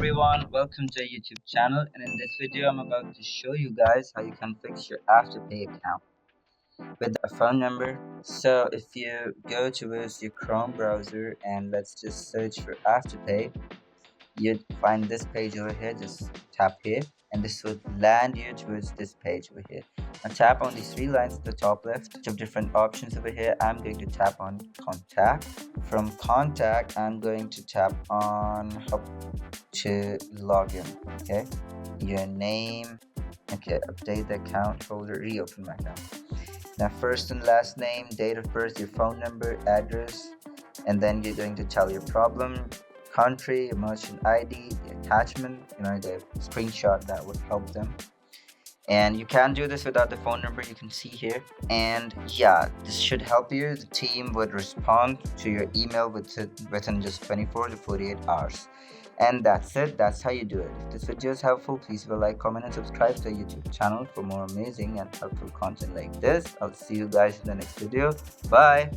everyone, welcome to our YouTube channel, and in this video I'm about to show you guys how you can fix your Afterpay account with a phone number. So if you go towards your Chrome browser and let's just search for Afterpay, you'd find this page over here. Just tap here and this would land you towards this page over here. Now tap on these three lines at the top left of different options over here. I'm going to tap on contact. From contact I'm going to tap on how to log in. Okay, your name. Okay, update the account folder, reopen my account. Now first and last name, date of birth, your phone number, address, and then you're going to tell your problem, country, your merchant ID, the attachment, the screenshot that would help them. And you can do this without the phone number, you can see here. And yeah, this should help you. The team would respond to your email within just 24 to 48 hours. And that's it. That's how you do it. If this video is helpful, please leave a like, comment, and subscribe to our YouTube channel for more amazing and helpful content like this. I'll see you guys in the next video. Bye.